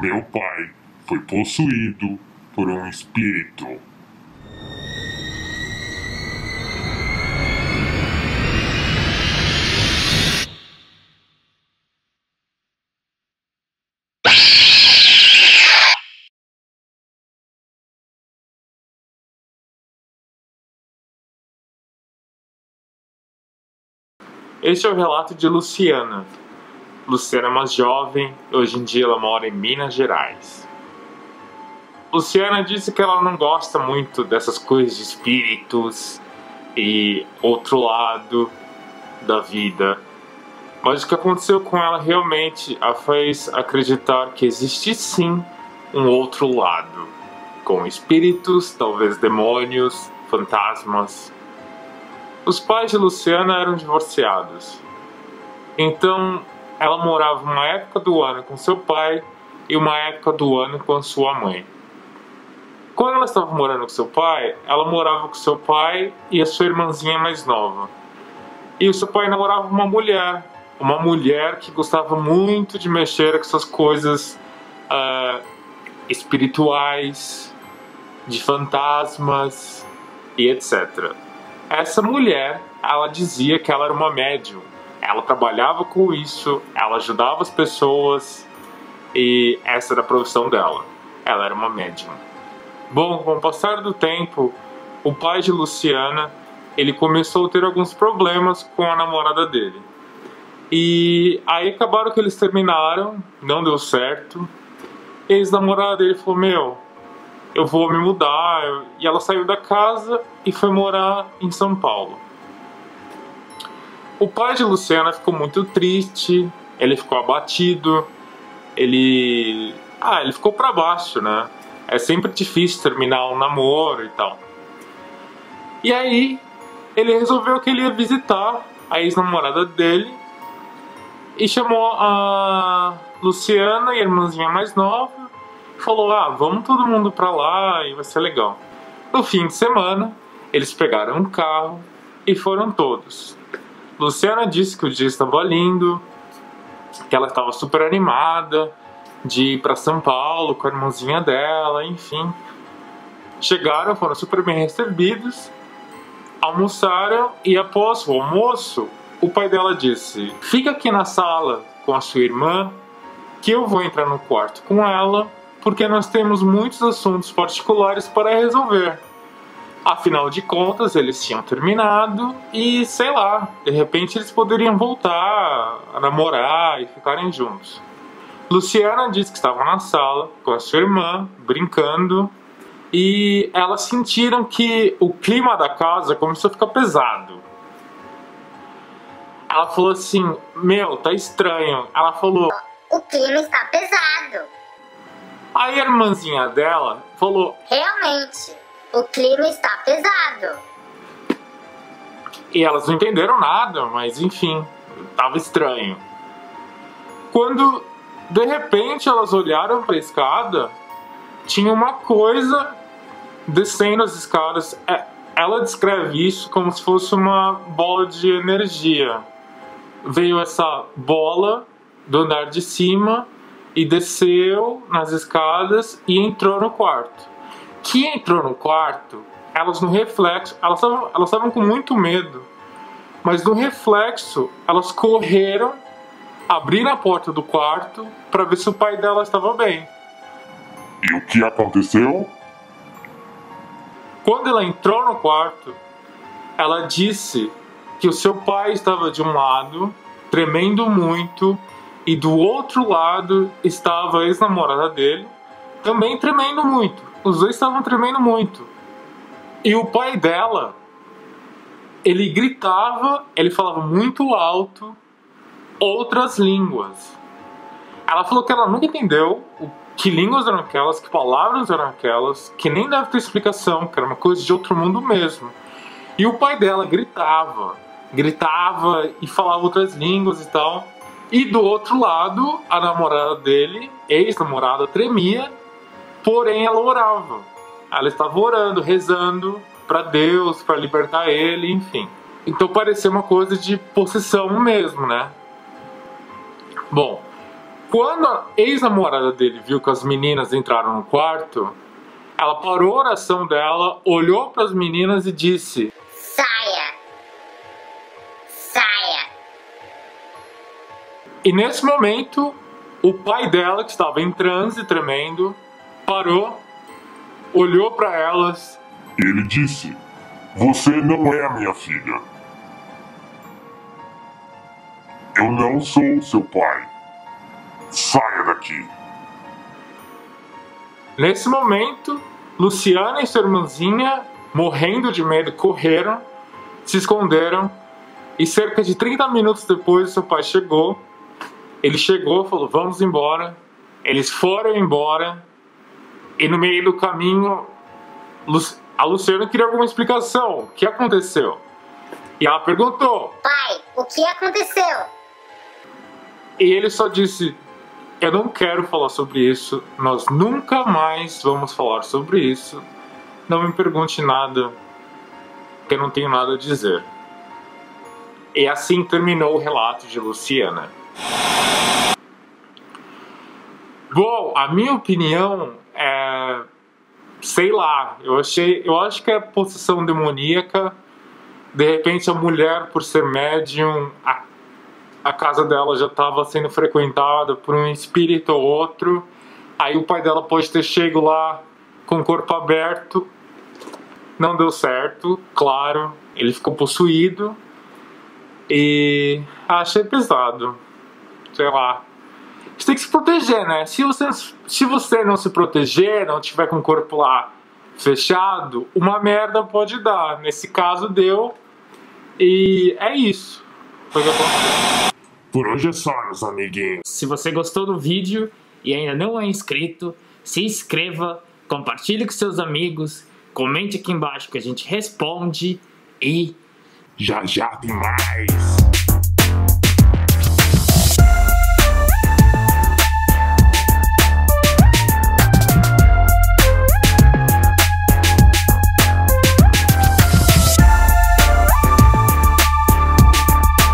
Meu pai foi possuído por um espírito. Este é o relato de Luciana. Luciana é uma jovem, hoje em dia ela mora em Minas Gerais. Luciana disse que ela não gosta muito dessas coisas de espíritos e outro lado da vida. Mas o que aconteceu com ela realmente a fez acreditar que existe sim um outro lado, com espíritos, talvez demônios, fantasmas. Os pais de Luciana eram divorciados, então ela morava uma época do ano com seu pai e uma época do ano com sua mãe. Quando ela estava morando com seu pai, ela morava com seu pai e a sua irmãzinha mais nova. E o seu pai namorava uma mulher que gostava muito de mexer com essas coisas espirituais, de fantasmas e etc. Essa mulher, ela dizia que ela era uma médium. Ela trabalhava com isso, ela ajudava as pessoas e essa era a profissão dela. Ela era uma médium. Bom, com o passar do tempo, o pai de Luciana, ele começou a ter alguns problemas com a namorada dele. E aí acabaram que eles terminaram, não deu certo. E a ex-namorada dele falou, meu, eu vou me mudar. E ela saiu da casa e foi morar em São Paulo. O pai de Luciana ficou muito triste, ele ficou abatido, ele ficou pra baixo, né? É sempre difícil terminar um namoro e tal. E aí, ele resolveu que ele ia visitar a ex-namorada dele e chamou a Luciana e a irmãzinha mais nova e falou, vamos todo mundo pra lá e vai ser legal. No fim de semana, eles pegaram um carro e foram todos. Luciana disse que o dia estava lindo, que ela estava super animada de ir para São Paulo com a irmãzinha dela, enfim. Chegaram, foram super bem recebidos, almoçaram e após o almoço, o pai dela disse, fica aqui na sala com a sua irmã que eu vou entrar no quarto com ela porque nós temos muitos assuntos particulares para resolver. Afinal de contas, eles tinham terminado e, sei lá, de repente eles poderiam voltar a namorar e ficarem juntos. Luciana disse que estava na sala com a sua irmã, brincando, e elas sentiram que o clima da casa começou a ficar pesado. Ela falou assim, meu, tá estranho. Ela falou, o clima está pesado. Aí a irmãzinha dela falou, realmente, o clima está pesado. E elas não entenderam nada, mas enfim, tava estranho. Quando de repente elas olharam para a escada, tinha uma coisa descendo as escadas. Ela descreve isso como se fosse uma bola de energia. Veio essa bola do andar de cima e desceu nas escadas e entrou no quarto. Que entrou no quarto, elas no reflexo, elas estavam com muito medo, mas no reflexo elas correram, abriram a porta do quarto para ver se o pai dela estava bem. E o que aconteceu? Quando ela entrou no quarto, ela disse que o seu pai estava de um lado, tremendo muito, e do outro lado estava a ex-namorada dele, também tremendo muito. Os dois estavam tremendo muito. E o pai dela, ele gritava, ele falava muito alto outras línguas. Ela falou que ela nunca entendeu que línguas eram aquelas, que palavras eram aquelas, que nem deve ter explicação, que era uma coisa de outro mundo mesmo. E o pai dela gritava e falava outras línguas e tal. E do outro lado, a namorada dele, ex-namorada, tremia, porém ela orava. Ela estava orando, rezando para Deus, para libertar ele, enfim. Então parecia uma coisa de possessão mesmo, né? Bom, Quando a ex-namorada dele viu que as meninas entraram no quarto, ela parou a oração dela, olhou para as meninas e disse: Saia! Saia! E nesse momento, o pai dela, que estava em transe tremendo, parou, olhou para elas. Ele disse: você não é a minha filha. Eu não sou seu pai. Saia daqui. Nesse momento, Luciana e sua irmãzinha, morrendo de medo, correram, se esconderam, e cerca de 30 minutos depois seu pai chegou. Ele chegou e falou: vamos embora. Eles foram embora, e no meio do caminho a Luciana queria alguma explicação. O que aconteceu? E ela perguntou: Pai, o que aconteceu? E ele só disse: eu não quero falar sobre isso. Nós nunca mais vamos falar sobre isso. Não me pergunte nada, que eu não tenho nada a dizer. E assim terminou o relato de Luciana. Bom, a minha opinião é... sei lá, eu acho que é possessão demoníaca. De repente a mulher, por ser médium, a casa dela já estava sendo frequentada por um espírito ou outro. Aí o pai dela pode ter chego lá com o corpo aberto. Não deu certo, claro. Ele ficou possuído. E achei pesado. Sei lá. A gente tem que se proteger, né? Se você não se proteger, não tiver com o corpo lá fechado, uma merda pode dar. Nesse caso deu. E é isso. Foi o que aconteceu. Por hoje é só, meus amiguinhos. Se você gostou do vídeo e ainda não é inscrito, se inscreva, compartilhe com seus amigos, comente aqui embaixo que a gente responde e Já tem mais.